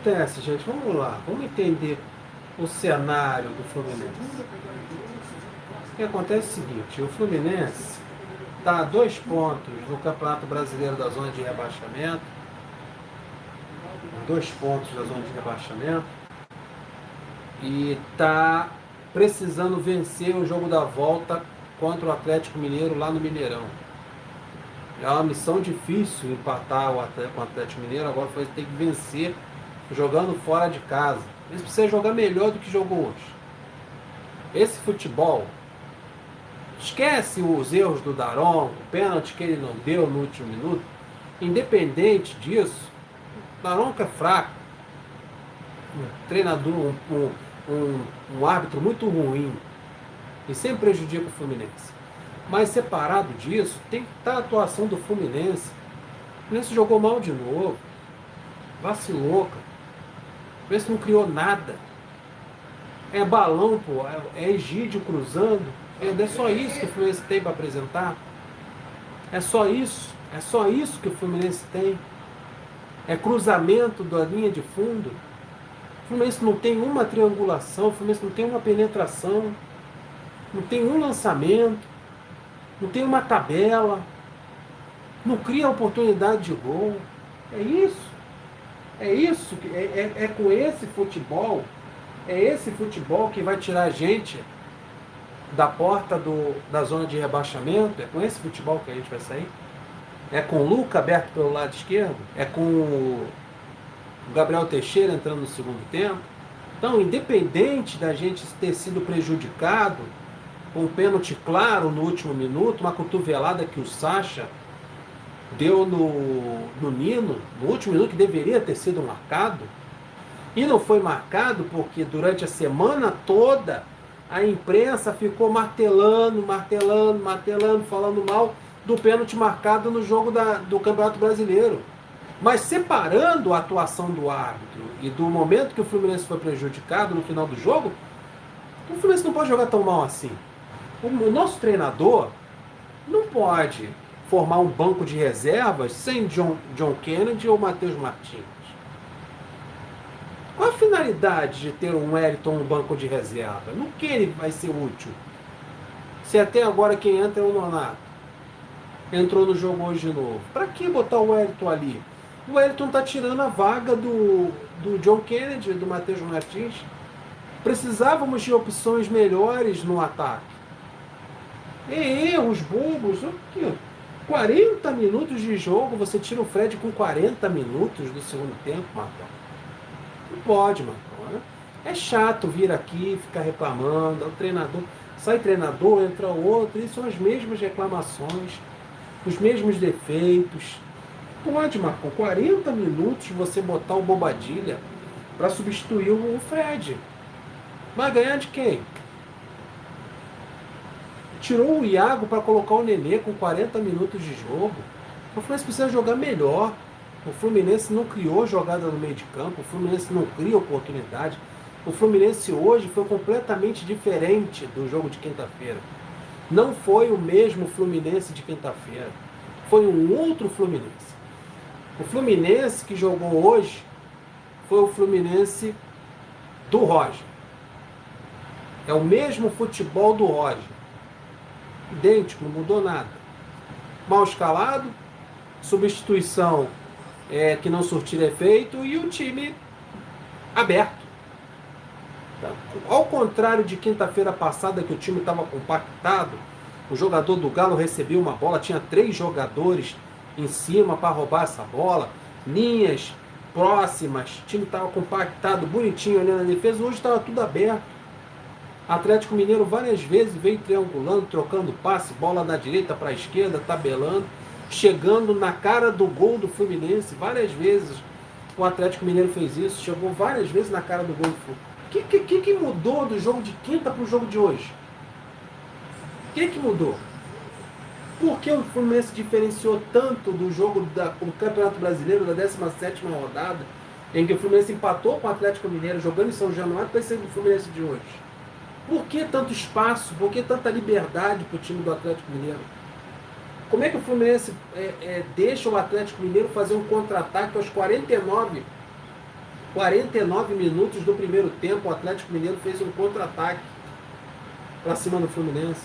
acontece, gente? Vamos lá, vamos entender o cenário do Fluminense. O que acontece é o seguinte, o Fluminense está a 2 pontos no Campeonato Brasileiro da zona de rebaixamento, 2 pontos da zona de rebaixamento, e está precisando vencer o jogo da volta contra o Atlético Mineiro lá no Mineirão. É uma missão difícil empatar com o Atlético Mineiro, agora vai ter que vencer jogando fora de casa. Eles precisam jogar melhor do que jogou hoje. Esse futebol, esquece os erros do Daronco, o pênalti que ele não deu no último minuto. Independente disso, o Daronco é fraco. Um treinador, um árbitro muito ruim. E sempre prejudica o Fluminense. Mas separado disso, tem que estar a atuação do Fluminense. O Fluminense jogou mal de novo. Vacilou, cara. O Fluminense não criou nada. É balão, pô. É Egídio cruzando. É só isso que o Fluminense tem para apresentar. É só isso. É só isso que o Fluminense tem. É cruzamento da linha de fundo. O Fluminense não tem uma triangulação. O Fluminense não tem uma penetração. Não tem um lançamento. Não tem uma tabela. Não cria oportunidade de gol. É isso. É isso. É com esse futebol. É esse futebol que vai tirar a gente da porta da zona de rebaixamento. É com esse futebol que a gente vai sair. É com o Luca aberto pelo lado esquerdo. É com o Gabriel Teixeira entrando no segundo tempo. Então, independente da gente ter sido prejudicado com um pênalti claro no último minuto, uma cotovelada que o Sacha deu no Nino, no último minuto, que deveria ter sido marcado, e não foi marcado porque durante a semana toda a imprensa ficou martelando, falando mal do pênalti marcado no jogo do Campeonato Brasileiro. Mas separando a atuação do árbitro e do momento que o Fluminense foi prejudicado no final do jogo, o Fluminense não pode jogar tão mal assim. O nosso treinador não pode formar um banco de reservas sem John Kennedy ou Matheus Martins. Qual a finalidade de ter um Wellington no banco de reserva? No que ele vai ser útil? Se até agora quem entra é o Nonato. Entrou no jogo hoje de novo. Para que botar o Wellington ali? O Wellington está tirando a vaga do John Kennedy, do Matheus Martins. Precisávamos de opções melhores no ataque. Erros bobos. Aqui, 40 minutos de jogo, você tira o Fred com 40 minutos do segundo tempo, Marcão. Não pode, Marcão. É chato vir aqui, ficar reclamando. O treinador, sai treinador, entra outro, e são as mesmas reclamações, os mesmos defeitos. Pode, Marcão, 40 minutos você botar o Bobadilha para substituir o Fred. Vai ganhar de quem? Tirou o Iago para colocar o Nenê com 40 minutos de jogo. O Fluminense precisa jogar melhor. O Fluminense não criou jogada no meio de campo. O Fluminense não cria oportunidade. O Fluminense hoje foi completamente diferente do jogo de quinta-feira. Não foi o mesmo Fluminense de quinta-feira. Foi um outro Fluminense. O Fluminense que jogou hoje foi o Fluminense do Roger. É o mesmo futebol do Roger. Idêntico, não mudou nada. Mal escalado, substituição que não surtiu efeito e o time aberto. Ao contrário de quinta-feira passada, que o time estava compactado, o jogador do Galo recebeu uma bola, tinha 3 jogadores em cima para roubar essa bola, linhas próximas, o time estava compactado, bonitinho ali na defesa, hoje estava tudo aberto. Atlético Mineiro várias vezes veio triangulando, trocando passe, bola da direita para a esquerda, tabelando, chegando na cara do gol do Fluminense, várias vezes o Atlético Mineiro fez isso, chegou várias vezes na cara do gol do Fluminense. O que mudou do jogo de quinta para o jogo de hoje? O que mudou? Por que o Fluminense diferenciou tanto do jogo do Campeonato Brasileiro, da 17ª rodada, em que o Fluminense empatou com o Atlético Mineiro, jogando em São Januário, para esse Fluminense de hoje? Por que tanto espaço? Por que tanta liberdade para o time do Atlético Mineiro? Como é que o Fluminense deixa o Atlético Mineiro fazer um contra-ataque aos 49 49 minutos do primeiro tempo, o Atlético Mineiro fez um contra-ataque para cima do Fluminense.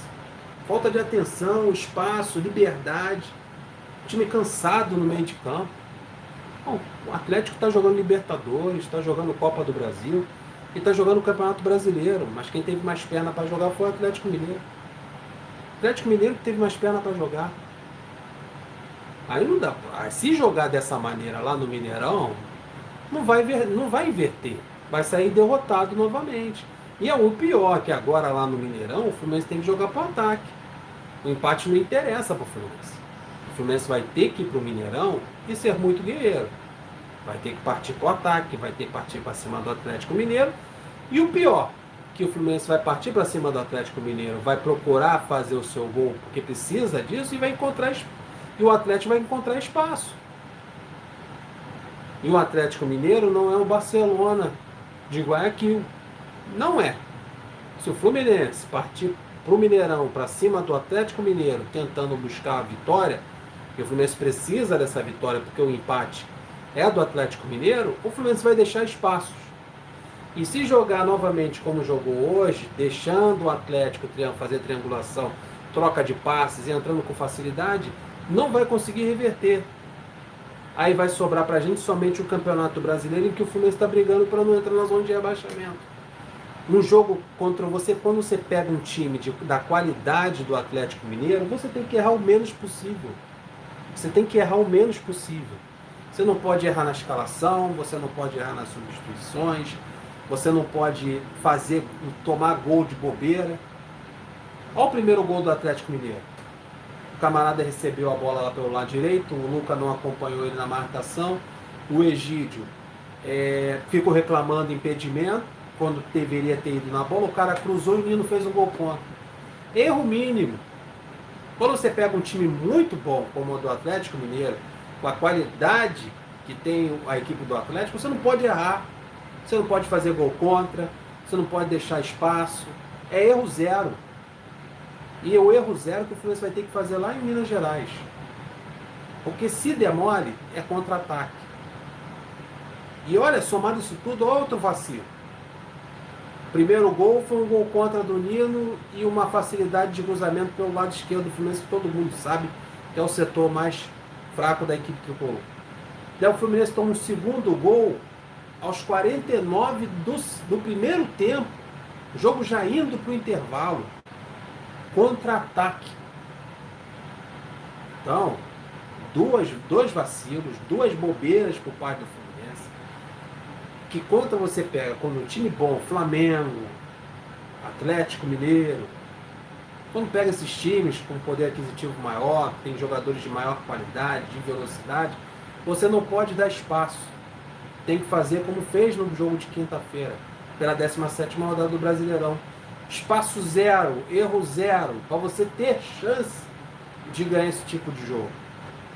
Falta de atenção, espaço, liberdade. Time cansado no meio de campo. Bom, o Atlético está jogando Libertadores, está jogando Copa do Brasil e está jogando o Campeonato Brasileiro. Mas quem teve mais perna para jogar foi o Atlético Mineiro. O Atlético Mineiro que teve mais perna para jogar. Aí não dá. Se jogar dessa maneira lá no Mineirão, não vai inverter. Vai sair derrotado novamente. E é o pior, que agora lá no Mineirão, o Fluminense tem que jogar para o ataque. O empate não interessa para o Fluminense. O Fluminense vai ter que ir para o Mineirão e ser muito guerreiro. Vai ter que partir para o ataque, vai ter que partir para cima do Atlético Mineiro. E o pior, que o Fluminense vai partir para cima do Atlético Mineiro, vai procurar fazer o seu gol, porque precisa disso, e vai encontrar, e o Atlético vai encontrar espaço. E o Atlético Mineiro não é o Barcelona de Guayaquil. Não é. Se o Fluminense partir para o Mineirão, para cima do Atlético Mineiro, tentando buscar a vitória, e o Fluminense precisa dessa vitória porque o empate é do Atlético Mineiro, o Fluminense vai deixar espaços. E se jogar novamente como jogou hoje, deixando o Atlético fazer triangulação, troca de passes e entrando com facilidade, não vai conseguir reverter. Aí vai sobrar para a gente somente o Campeonato Brasileiro, em que o Fluminense está brigando para não entrar na zona de rebaixamento. No jogo contra você, quando você pega um time da qualidade do Atlético Mineiro, você tem que errar o menos possível. Você tem que errar o menos possível. Você não pode errar na escalação, você não pode errar nas substituições, você não pode tomar gol de bobeira. Olha o primeiro gol do Atlético Mineiro. O camarada recebeu a bola lá pelo lado direito, o Luca não acompanhou ele na marcação, o Egídio ficou reclamando impedimento, quando deveria ter ido na bola, o cara cruzou e o Nino fez um gol contra. Erro mínimo. Quando você pega um time muito bom, como o do Atlético Mineiro, com a qualidade que tem a equipe do Atlético, você não pode errar, você não pode fazer gol contra, você não pode deixar espaço. É erro zero. E é o erro zero que o Fluminense vai ter que fazer lá em Minas Gerais. Porque se demore, é contra-ataque. E olha, somado isso tudo, outro vacilo. O primeiro gol foi um gol contra do Nino e uma facilidade de cruzamento pelo lado esquerdo do Fluminense, que todo mundo sabe que é o setor mais fraco da equipe tricolor. Daí o Fluminense toma um segundo gol aos 49 do primeiro tempo, o jogo já indo para o intervalo. Contra-ataque. Então, dois vacilos, duas bobeiras por parte do Fluminense. Que conta você pega quando um time bom, Flamengo, Atlético Mineiro, quando pega esses times com poder aquisitivo maior, que tem jogadores de maior qualidade, de velocidade, você não pode dar espaço. Tem que fazer como fez no jogo de quinta-feira, pela 17ª rodada do Brasileirão. Espaço zero, erro zero, para você ter chance de ganhar esse tipo de jogo.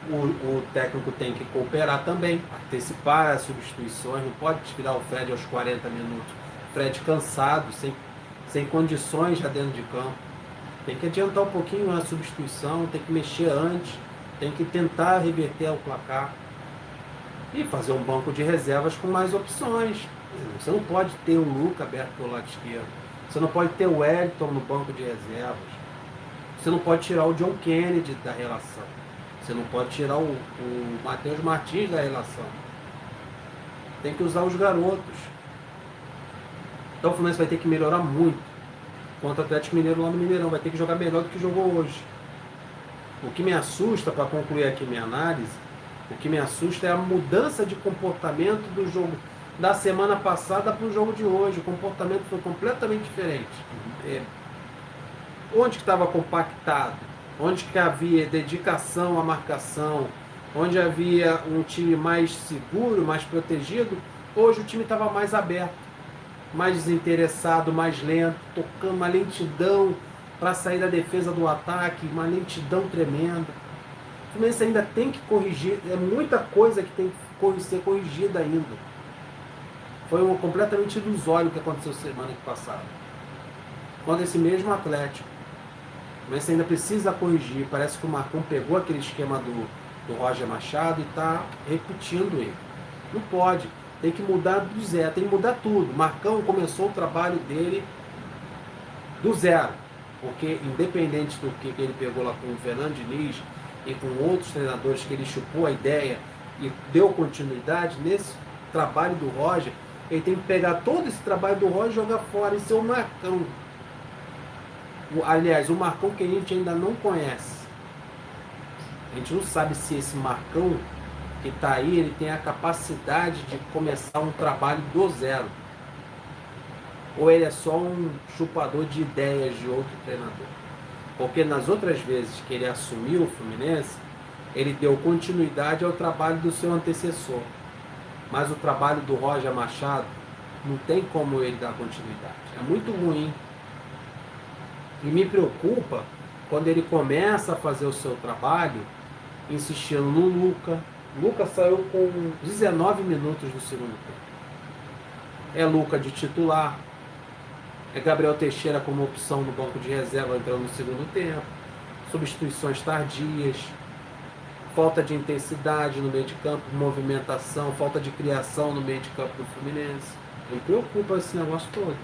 O técnico tem que cooperar também, antecipar as substituições, não pode tirar o Fred aos 40 minutos. Fred cansado, sem condições já dentro de campo. Tem que adiantar um pouquinho a substituição, tem que mexer antes, tem que tentar reverter o placar e fazer um banco de reservas com mais opções. Você não pode ter o Luca aberto pelo lado esquerdo, você não pode ter o Wellington no banco de reservas, você não pode tirar o John Kennedy da relação, você não pode tirar o Matheus Martins da relação. Tem que usar os garotos. Então o Fluminense vai ter que melhorar muito contra o Atlético Mineiro lá no Mineirão. Vai ter que jogar melhor do que jogou hoje. O que me assusta, para concluir aqui minha análise, o que me assusta é a mudança de comportamento do jogo da semana passada para o jogo de hoje. O comportamento foi completamente diferente. Onde que estava compactado, onde que havia dedicação à marcação, onde havia um time mais seguro, mais protegido, hoje o time estava mais aberto, mais desinteressado, mais lento, tocando uma lentidão para sair da defesa do ataque, uma lentidão tremenda. O Fluminense ainda tem que corrigir, é muita coisa que tem que ser corrigida ainda. Foi completamente ilusório o que aconteceu semana passada. Quando esse mesmo Atlético, o Fluminense ainda precisa corrigir. Parece que o Marcão pegou aquele esquema do Roger Machado e está repetindo ele. Não pode. Tem que mudar do zero, tem que mudar tudo. Marcão começou o trabalho dele do zero, porque independente do que ele pegou lá com o Fernando Diniz e com outros treinadores que ele chupou a ideia e deu continuidade, nesse trabalho do Roger, ele tem que pegar todo esse trabalho do Roger e jogar fora e ser o Marcão. Aliás, o Marcão que a gente ainda não conhece. A gente não sabe se esse Marcão que está aí, ele tem a capacidade de começar um trabalho do zero. Ou ele é só um chupador de ideias de outro treinador. Porque nas outras vezes que ele assumiu o Fluminense, ele deu continuidade ao trabalho do seu antecessor. Mas o trabalho do Roger Machado não tem como ele dar continuidade. É muito ruim. E me preocupa quando ele começa a fazer o seu trabalho insistindo no Luca. Luca saiu com 19 minutos do segundo tempo. É Luca de titular. É Gabriel Teixeira como opção no banco de reserva entrando no segundo tempo. Substituições tardias. Falta de intensidade no meio de campo, movimentação, falta de criação no meio de campo do Fluminense. Me preocupa esse negócio todo.